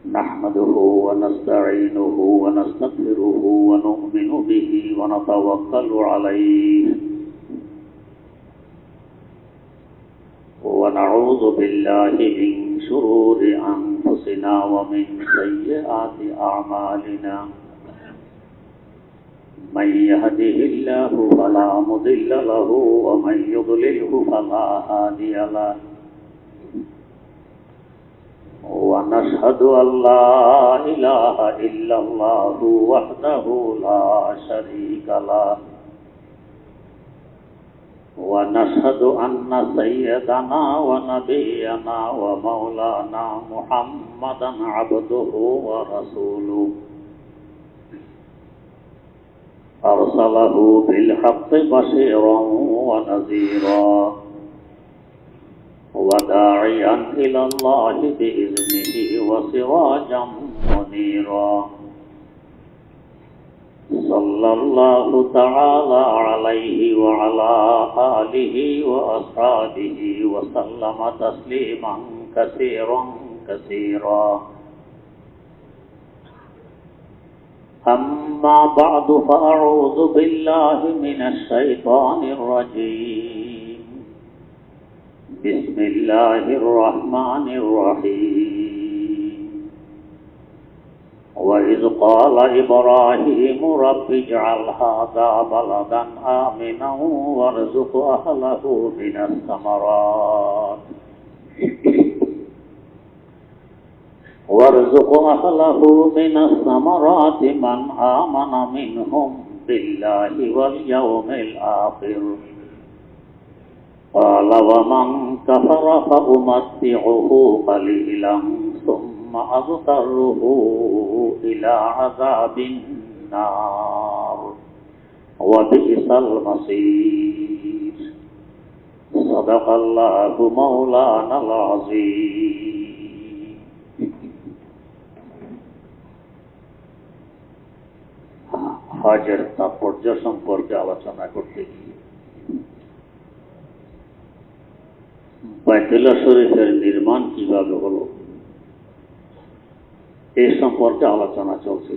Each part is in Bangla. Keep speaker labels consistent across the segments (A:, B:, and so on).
A: نحمده ونستعينه ونستغفره ونؤمن به ونتوكل عليه ونعوذ بالله من شرور أنفسنا ومن سيئات أعمالنا من يهده الله فلا مضل له ومن يضلله فلا هادي له ونشهد أن لا إله إلا الله وحده لا شريك له ونشهد أن سيدنا ونبينا ومولانا محمدا عبده ورسوله أرسله بالحق بشيرا ونذيرا وداعيا إلى الله بإذنه وسراجا منيرا صلى الله تعالى عليه وعلى آله وأصحابه وسلم تسليما كثيرا كثيرا أما بعد فأعوذ بالله من الشيطان الرجيم بسم الله الرحمن الرحيم وإذ قال إبراهيم رب اجعل هذا بلدا آمنا وارزق أهله من الثمرات من آمن منهم بالله واليوم الآخر قال ومن كفر فأمتعه قليلا ثم أضطره إلى عذاب النار وبئس المصير صدق الله مولانا العظيم হজের তাৎপর্য সম্পর্কে আলোচনা করতে গিয়ে বাইতুল্লাহ শরীফের নির্মাণ কিভাবে হলো এই সম্পর্কে আলোচনা চলছে।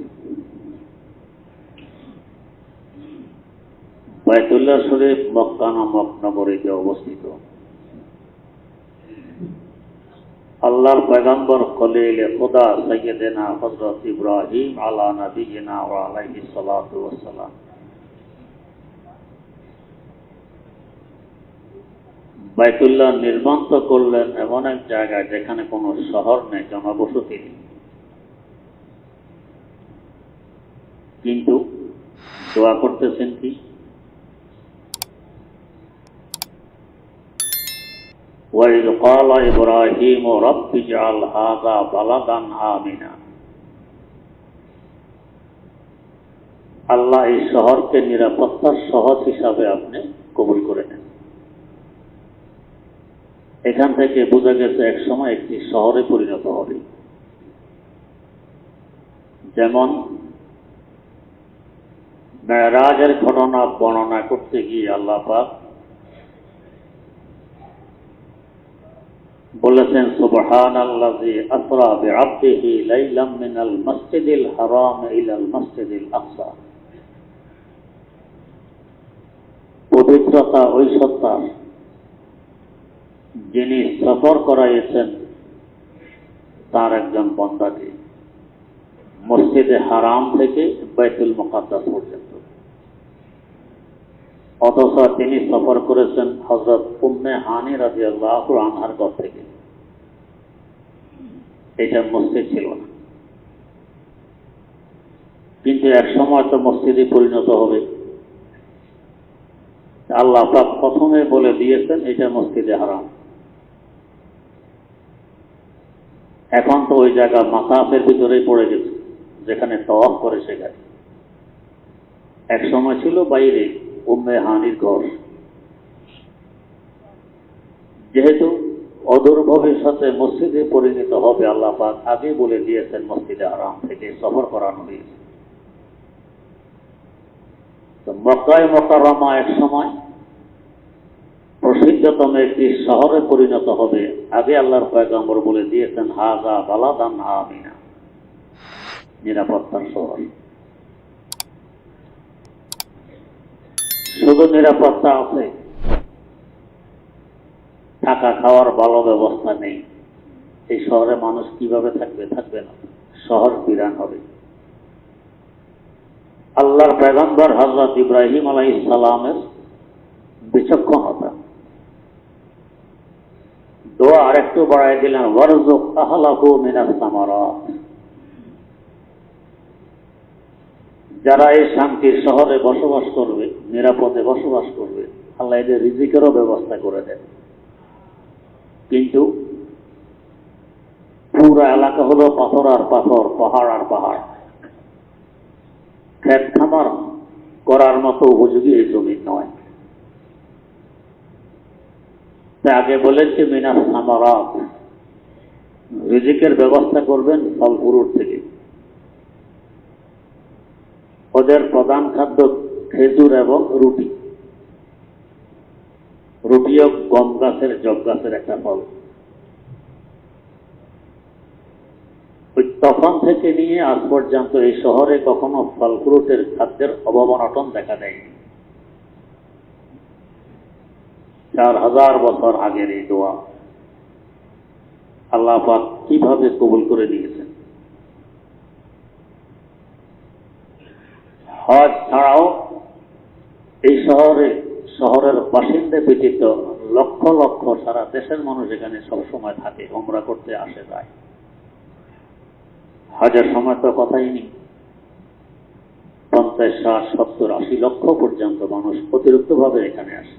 A: বাইতুল্লাহ শরীফ মক্কা নামক নগরীতে অবস্থিত। আল্লাহর পয়গম্বর খলিল খুদা সাইয়্যিদানা হযরত ইব্রাহিম আলা নবিয়িনা ওয়া আলাইহিস সালাতু ওয়াস সালাম বাইতুল্লাহ নির্মাণ তো করলেন এমন এক জায়গায় যেখানে কোনো শহর নেই, জনবসতি নেই, কিন্তু দোয়া করতেছেন কি وَإِذْ قَالَ إِبْرَاهِيمُ رَبِّ اجْعَلْ هَذَا بَلَدًا آمِنًا আল্লাহ এই শহরকে নিরাপত্তার শহর হিসাবে আপনি কবুল করে নেন। এখান থেকে বোঝা গেছে এক সময় একটি শহরে পরিণত হবে। যেমন মেরাজের ঘটনা বর্ণনা করতে গিয়ে আল্লাহ পাক বলেছেন সুবহানাল্লাযী আসরা বিআবদিহি লাইলাম মিনাল মাসজিদিল হারাম ইলাল মাসজিদিল আকসা। পবিত্রতা ওই সত্তার যিনি সফর করাইয়েছেন তার একজন বান্দাকে মসজিদে হারাম থেকে বাইতুল মুকাদ্দাস পর্যন্ত। অথচ তিনি সফর করেছেন হযরত উম্মে হানি রাদিয়াল্লাহু আনহার ঘর থেকে। এটা মসজিদ ছিল না, কিন্তু এক সময় তো মসজিদে পরিণত হবে। আল্লাহ পাক প্রথমে বলে দিয়েছেন এটা মসজিদে হারাম। এখন তো ওই জায়গা মাসাফের ভিতরেই পড়ে গেছে, যেখানে তাওয়াফ করে সেখানে। এক সময় ছিল বাইরে উম্মে হানির ঘর। যেহেতু অদূর ভবিষ্যতে মসজিদে পরিণত হবে, আল্লাহ পাক আগে বলে দিয়েছেন মসজিদে হারাম থেকে সফর করানো হয়েছে। তো মক্কায়ে মুকাররমা এক সময় প্রসিদ্ধতম একটি শহরে পরিণত হবে। আগে আল্লাহর পয়গম্বর বলে দিয়েছেন হাযা বালাদান আমিনা, নিরাপত্তার শহর। শুধু নিরাপত্তা আছে, থাকা খাওয়ার ভালো ব্যবস্থা নেই। এই শহরে মানুষ কিভাবে থাকবে? থাকবে না, শহর বিরান হবে। আল্লাহর পয়গম্বর হযরত ইব্রাহিম আলাইহিস সালামের বিচক্ষণতা, দোয়া আরেকটু বাড়াই দিলেন, ওয়ারযুক আহলাহু মিনাস সামারাত। যারা এই শান্তির শহরে বসবাস করবে, নিরাপদে বসবাস করবে, আল্লাহ এদের রিজিকেরও ব্যবস্থা করে দেন। কিন্তু পুরা এলাকা হলো পাথর আর পাথর, পাহাড় আর পাহাড়, ক্ষেত খামার করার মতো উপযোগী এই জমি নয়। তাই আগে বলেছে মিনাস সামারাত, রিজিকের ব্যবস্থা করবেন ফল ফুরুট থেকে। ওদের প্রধান খাদ্য খেজুর এবং রুটি। রুটিও গম গাছের, জব গাছের একটা ফল। তখন থেকে নিয়ে আজ পর্যন্ত এই শহরে কখনো ফল ফ্রুটের খাদ্যের অভাব অনটন দেখা দেয়নি। 4000 বছর আগের এই দোয়া আল্লাহ পাক কিভাবে কবুল করে নিয়েছেন। হজ ছাড়াও এই শহরের বাসিন্দা ব্যতীত লক্ষ লক্ষ সারা দেশের মানুষ এখানে সবসময় থাকে, উমরা করতে আসে যায়। হজের সময় তো কথাই নেই, 50, 60, 70, 80 লক্ষ পর্যন্ত মানুষ অতিরিক্তভাবে এখানে আসে।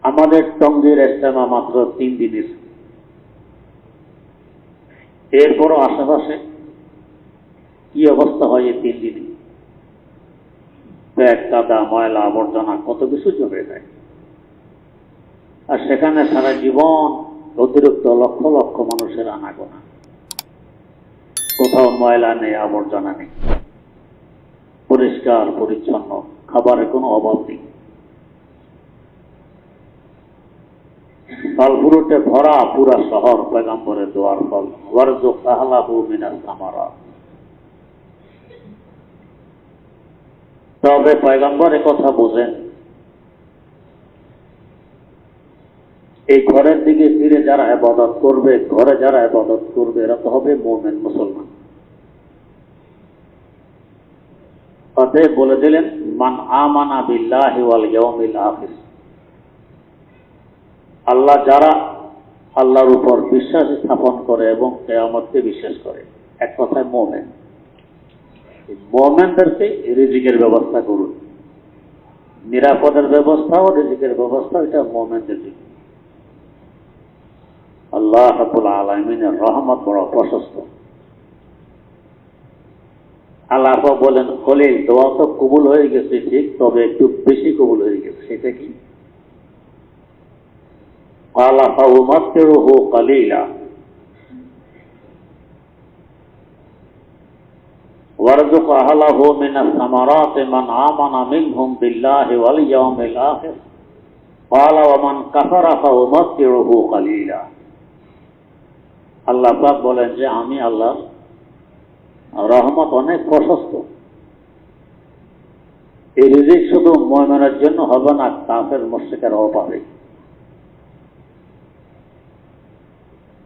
A: আমাদের টঙ্গীর ইজতেমা মাত্র 3 দিনের, এরপরও আশেপাশে কি অবস্থা হয় এই 3 দিনে? ব্যাগ, কাদা, ময়লা, আবর্জনা কত কিছু জমে যায়। আর সেখানে সারা জীবন অতিরিক্ত লক্ষ লক্ষ মানুষের আনাগোনা, কোথাও ময়লা নেই, আবর্জনা নেই, পরিষ্কার পরিচ্ছন্ন, খাবারের কোনো অভাব নেই, ফল ফ্রুটে ভরা পুরা শহর পয়গম্বরের দোয়ার ফল, ওয়ারযুক আহলাহু মিনাস সামারাত। তবে পয়গম্বর কথা বোঝেন, এই ঘরের দিকে ফিরে যারা ইবাদত করবে, ঘরে যারা ইবাদত করবে, এরা তো হবে মুমিন মুসলমান। অতএব বলে দিলেন, মান আমানা বিল্লাহি ওয়াল ইয়াউমিল আখির, আল্লাহর উপর বিশ্বাস স্থাপন করে এবং কিয়ামতকে বিশ্বাস করে, এক কথায় মুমিন। মুমিনদেরকে রিজিকের ব্যবস্থা করুন, নিরাপদের ব্যবস্থা ও রিজিকের ব্যবস্থা, এটা মুমিনদের জন্য। আল্লাহ রাব্বুল আলামিনের রহমত বড় প্রশস্ত। আল্লাহ বলেন, খলিল দোয়া তো কবুল হয়ে গেছে ঠিক, তবে একটু বেশি কবুল হয়ে গেছে। সেটা কি? ক্বালা ফাউমাত্তিউহু ক্বালিলা ওয়ারযুক আহলাহু মিনাস সামারাতি মান আমানা মিনহুম বিল্লাহি ওয়াল ইয়াউমিল আখির ক্বালা ওয়া মান কাফারা ফাউমাত্তিউহু ক্বালিলা। আল্লাহ পাক বলেন যে আমি আল্লাহ রহমত অনেক প্রশস্ত। এই রিজিক শুধু মুমিনের জন্য হবে না, কাফের মুশরিকেরাও পাবে।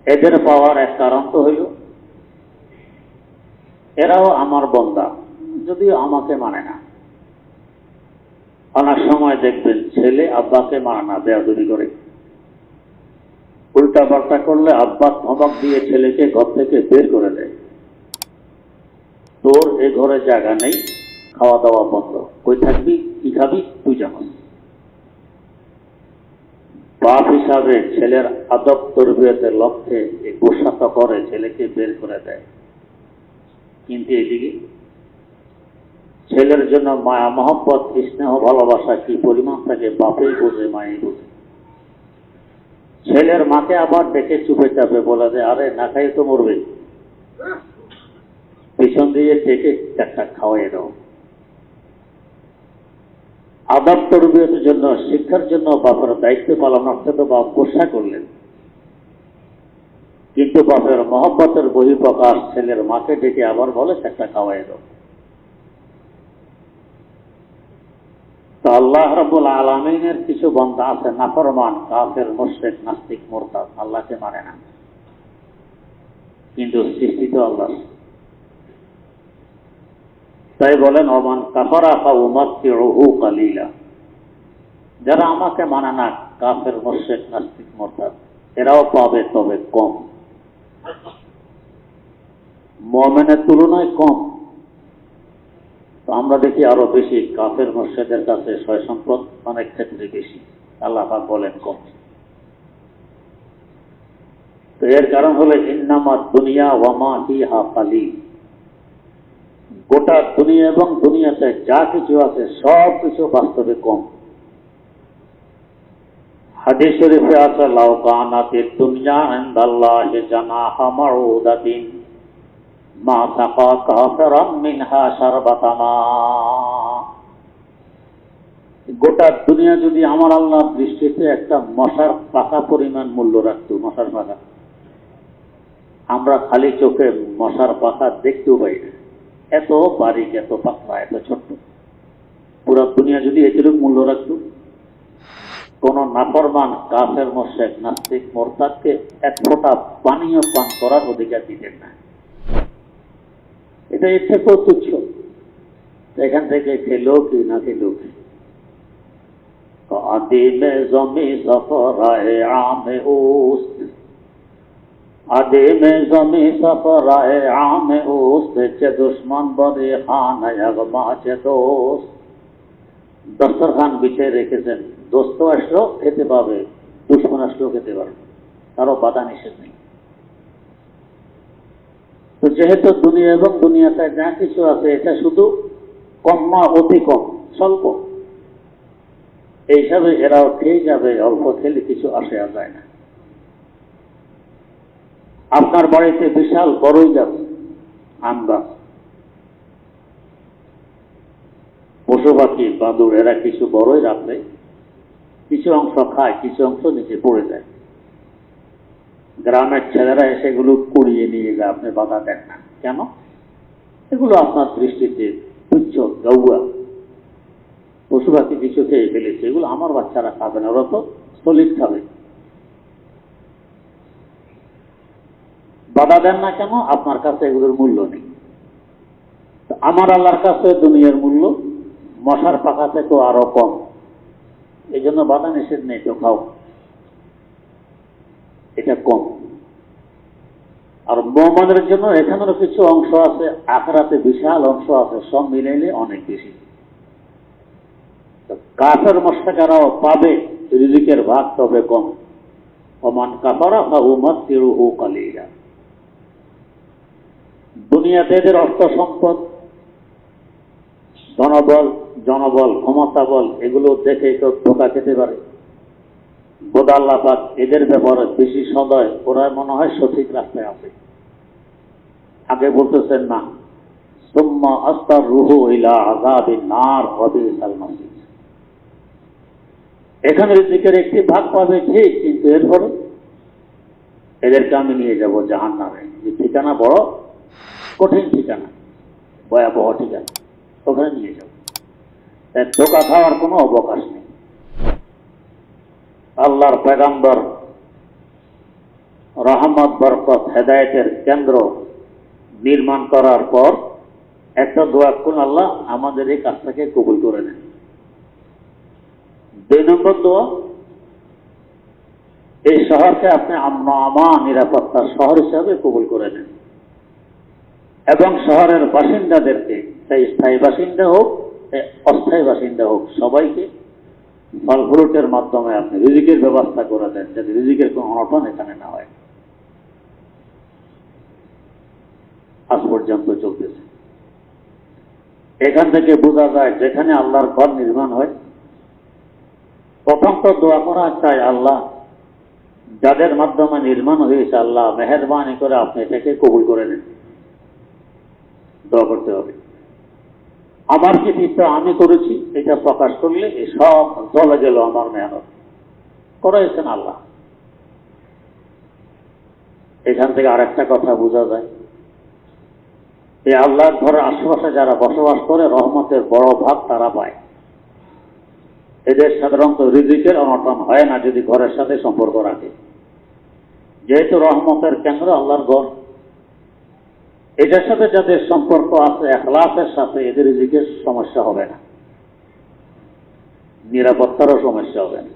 A: এদের পাওয়ার এক কারণ তো হইল এরাও আমার বান্দা, যদিও আমাকে মানে না। অনেক সময় দেখবেন ছেলে আব্বাকে মানে না, বেয়াদবি করে, উল্টা পাল্টা করলে আব্বা ধমক দিয়ে ছেলেকে ঘর থেকে বের করে দেয়। তোর এ ঘরে জায়গা নেই, খাওয়া দাওয়া বন্ধ, কই থাকবি, কি খাবি তুই জানিস। বাপ হিসাবে ছেলের আদব তরবিয়তের লক্ষ্যে গোসাত করে ছেলেকে বের করে দেয়। কিন্তু এদিকে ছেলের জন্য মায়া মহব্বত, স্নেহ, ভালোবাসা কি পরিমাণ থাকে বাপেই বোঝে, মায়েই বোঝে। ছেলের মাকে আবার ডেকে চুপে চাপে বলে দেয়, আরে না খাই তো মরবে, পিছন দিয়ে ডেকে চারটা খাওয়াই দাও। আদব তরবিয়তের জন্য, শিক্ষার জন্য বাপের দায়িত্ব পালন অর্থে তো বাপ গোসা করলেন। কিন্তু বাপের মহব্বতের বহিঃপ্রকাশ ছেলের মাকে ডেকে আবার বলে একটা খাওয়াই দাও। তো আল্লাহ রাব্বুল আলামিনের কিছু বান্দা আছে নাফরমান, কাফের, মুশরিক, নাস্তিক, মুরতাদ, আল্লাহকে মানে না, কিন্তু সৃষ্টি তো আল্লাহ। তাই বলেন ওমান কাফারা ফাউমাত্তিউহু কালিলা, যারা আমাকে মানে না, কাফের, মুশরিক, নাস্তিক, মুরতাদ, এরাও পাবে তবে কম, মুমিনের তুলনায় কম। তো আমরা দেখি আরো বেশি কাফের মুশরিকদের কাছে সয় সম্পদ অনেক ক্ষেত্রে বেশি, আল্লাহ পাক বলেন কম। তো এর কারণ হলো ইন্নামা দুনিয়া ওয়া মা ফিহা কালিল, গোটা দুনিয়া এবং দুনিয়াতে যা কিছু আছে সব কিছু বাস্তবে কম। হাদিস শরীফে আছে লাউ কানাতিদ দুনিয়া ইনদাল্লাহি জানাহা মাউদাতিন মা সাকা কাফিরাম মিনহা শারবাতা মা, গোটা দুনিয়া যদি আমার আল্লাহর দৃষ্টিতে একটা মশার পাখা পরিমাণ মূল্য রাখত, মশার পাখা, আমরা খালি চোখে মশার পাখা দেখতেও পাই না, এত বারিক, এত পাতলা, এত ছোট্ট, পুরো দুনিয়া যদি এটিরূপ মূল্য রাখত, কোন নাফরমান, কাফের, মুশরিক, নাস্তিক, মুরতাদকে এক ফোঁটা পানীয় পান করার অধিকার দিতেন না। এটা এর থেকেও তুচ্ছ, এখান থেকে খেলো কি না খেলো কি। আদিমে জমি সফরায়ে আমে উস্ত, আদিমে জমি সফরায়ে আমে উস্ত, চে দুশ্মন বরে খানায় আগমা চে দোস্ত। দস্তরখান বিছিয়ে রেখেছেন, দোস্ত আসলো খেতে পাবে, দুশ্মন আসলেও খেতে পারবে, কারো বাধা নিষেধ নেই। তো যেহেতু দুনিয়া এবং দুনিয়াতে যা কিছু আছে এটা শুধু কম না, অতি কম, স্বল্প, এই হিসাবে এরাও খেয়ে যাবে, অল্প খেলে কিছু আসে যায় না। আপনার বাড়িতে বিশাল বড়ই গাছ, আম গাছ, পশু পাখি, বাদুর, এরা কিছু বড়ই রাখলে কিছু অংশ খায়, কিছু অংশ নিচে পড়ে যায়, গ্রামের ছেলেরা এসেগুলো কুড়িয়ে নিয়ে যায়, আপনি বাধা দেন না কেন? এগুলো আপনার দৃষ্টিতে তুচ্ছ, গৌয়া, পশু পাখি কিছু খেয়ে ফেলেছে, এগুলো আমার বাচ্চারা খাবে না, ওরা তো সলিড খাবে, বাধা দেন না কেন? আপনার কাছে এগুলোর মূল্য নেই। আমার আল্লাহর কাছে দুনিয়ার মূল্য মশার পাখা থেকেও আরো কম, এই জন্য বাধা নিষেধ নেই, তো খাও, এটা কম। আর মুমিনের জন্য এখানেও কিছু অংশ আছে, আখিরাতে বিশাল অংশ আছে, সব মিলাইলে অনেক বেশি। কাফের মুশরিকরাও পাবে রিজিকের ভাগ, তবে কম। ওমান কাফারা ফাউমাত্তিউহু কালিলা, দুনিয়াতে এদের অর্থ সম্পদ, ধনবল, জনবল, ক্ষমতা বল, এগুলো দেখে কেউ ধোকা খেতে পারে। বোধ আল্লাহ পাক এদের ব্যাপারে বেশি সদয়, ওরা মনে হয় সঠিক রাস্তায় আছে। আগে বলতেছেন না, সুম্মা আস্তাররুহু ইলা আযাবিন নার ওয়া বিসাল মাসির, এখানে রিজিকের একটি ভাগ পাবে ঠিক, কিন্তু এরপরে এদেরকে আমি নিয়ে যাব জাহান্নামে, যে ঠিকানা বড় কঠিন ঠিকানা, ভয়াবহ ঠিকানা, ওখানে নিয়ে যাব। তাই ধোকা খাওয়ার কোনো অবকাশ নেই। আল্লাহর পয়গম্বর রহমত, বরকত, হেদায়েতের কেন্দ্র নির্মাণ করার পর একটা দোয়া করুন, আল্লাহ আমাদের এই কাজটাকে কবুল করে নেন। 2 নম্বর দোয়া, এই শহরকে আপনি আমান নিরাপত্তার শহর হিসাবে কবুল করে নেন, এবং শহরের বাসিন্দাদেরকে, সেই স্থায়ী বাসিন্দা হোক, অস্থায়ী বাসিন্দা হোক, সবাইকে ফল ফ্রুটের মাধ্যমে আপনি রিজিকের ব্যবস্থা করে দেন, যাতে রিজিকের কোনো অনটন এখানে না হয়। আজ পর্যন্ত চলতেছে। এখান থেকে বোঝা যায়, যেখানে আল্লাহর ঘর নির্মাণ হয়, প্রথম তো দোয়া করা চাই, আল্লাহ যাদের মাধ্যমে নির্মাণ হয়েছে, আল্লাহ মেহেরবানি করে আপনি এটাকে কবুল করে নেন, দোয়া করতে হবে। আমার কৃতিত্ব আমি করেছি, এটা প্রকাশ করলে এই সব চলে গেল, আমার মেহনত করাইছেন আল্লাহ। এখান থেকে আরেকটা কথা বোঝা যায়, এই আল্লাহর ঘরের আশেপাশে যারা বসবাস করে রহমতের বড় ভাগ তারা পায়। এদের সাধারণত রিজিকের অনটন হয় না যদি ঘরের সাথে সম্পর্ক রাখে। যেহেতু রহমতের কেন্দ্র আল্লাহর ঘর, এটার সাথে যাদের সম্পর্ক আছে ইখলাসের সাথে, এদের রিজিকের সমস্যা হবে না, নিরাপত্তারও সমস্যা হবে না।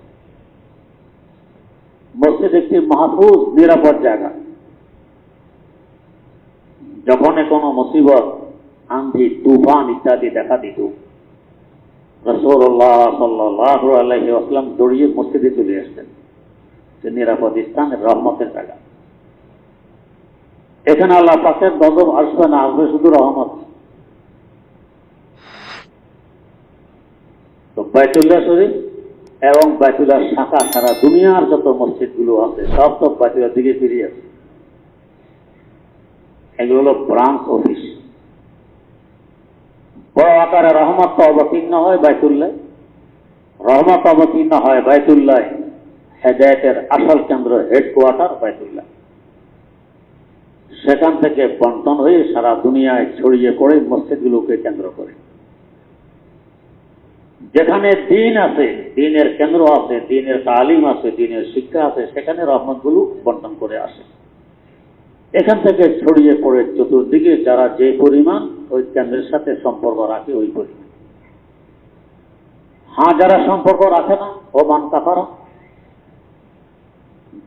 A: মসজিদ একটি মাহফুজ নিরাপদ জায়গা। যখন কোনো মুসিবত, আঁধি, তুফান ইত্যাদি দেখা দিত, রাসূলুল্লাহ সাল্লাল্লাহু আলাইহি ওয়াসাল্লাম দৌড়িয়ে মসজিদে চলে আসতেন। যে নিরাপদ স্থান, রহমতের জায়গা। এখানে আল্লাহ পাকের গজব আসবে না, আসবে শুধু রহমত। তো বাইতুল্লাহ শরীফ এবং বাইতুল্লাহ শাখা সারা দুনিয়ার যত মসজিদগুলো আছে সব তো বাইতুল্লাহ দিকে ফিরে আছে। এগুলো হলো ব্রাঞ্চ অফিস। বড় আকারে রহমত অবতীর্ণ হয় বাইতুল্লাহ, রহমত অবতীর্ণ হয় বাইতুল্লাহ, হেদায়েতের আসল কেন্দ্র, হেডকোয়ার্টার বাইতুল্লাহ। সেখান থেকে বন্টন হয়ে সারা দুনিয়ায় ছড়িয়ে পড়ে মসজিদগুলোকে কেন্দ্র করে। যেখানে দিন আছে, দিনের কেন্দ্র আছে, দিনের তালিম আছে, দিনের শিক্ষা আছে, সেখানে রহমতগুলো বন্টন করে আসে। এখান থেকে ছড়িয়ে পড়ে চতুর্দিকে যারা যে পরিমাণ ওই কেন্দ্রের সাথে সম্পর্ক রাখে ওই পরিমাণ। হ্যাঁ, যারা সম্পর্ক রাখে না, ও মান কাফারা,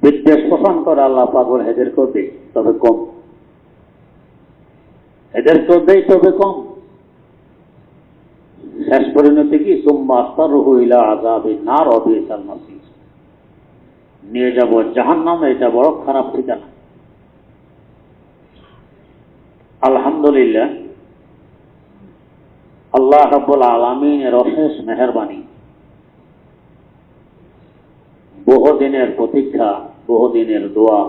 A: বিদ্বেষ পোষণ করে, আল্লাহ পাগল এদেরকেও দেয়, তবে কম। এদেরকেও দেয়, তবে কম। শেষ পরিণতি কি? সুম্মা আখতারুহু ইলা আযাবিন নার ওয়া বিসাল মাসীর। নিয়ে যাব জাহান্নামে, এটা বড় খারাপ ঠিকানা। আলহামদুলিল্লাহ, আল্লাহ রাব্বুল আলামিনের অশেষ মেহেরবানি। বহুদিনের প্রতীক্ষা, বহুদিনের দোয়া,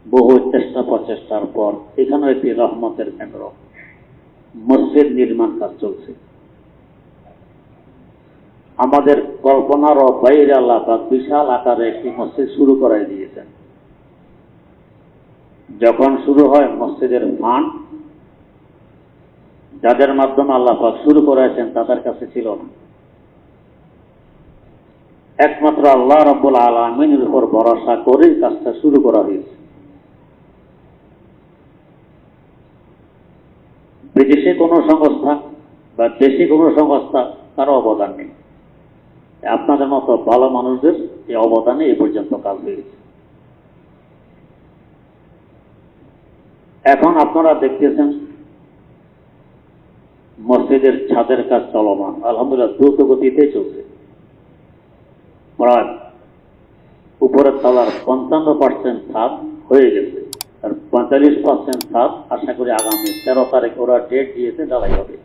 A: বহু চেষ্টা প্রচেষ্টার পর এখানেও একটি রহমতের কেন্দ্র, মসজিদ নির্মাণ কাজ চলছে। আমাদের কল্পনারও বাইরে আল্লাহ পাক বিশাল আকারে একটি মসজিদ শুরু করাই দিয়েছেন। যখন শুরু হয় মসজিদের ফান্ড, যাদের মাধ্যমে আল্লাহ পাক শুরু করেছেন তাদের কাছে ছিল না। একমাত্র আল্লাহ রাব্বুল আলামিনের উপর ভরসা করে কাজটা শুরু করা হয়েছে। বিদেশে কোনো সংস্থা বা দেশি কোনো সংস্থা কারো অবদান নেই। আপনাদের মতো ভালো মানুষদের এই অবদানে এই পর্যন্ত কাজ হয়েছে। এখন আপনারা দেখতেছেন মসজিদের ছাদের কাজ চলমান, আলহামদুলিল্লাহ দ্রুত গতিতে চলছে। প্রায় উপরের তলার 55% ছাদ হয়ে গেছে, আর 45% ছাদ আশা করি আগামী 13 তারিখ ওরা ডেট দিয়েছে ঢালাই হবে।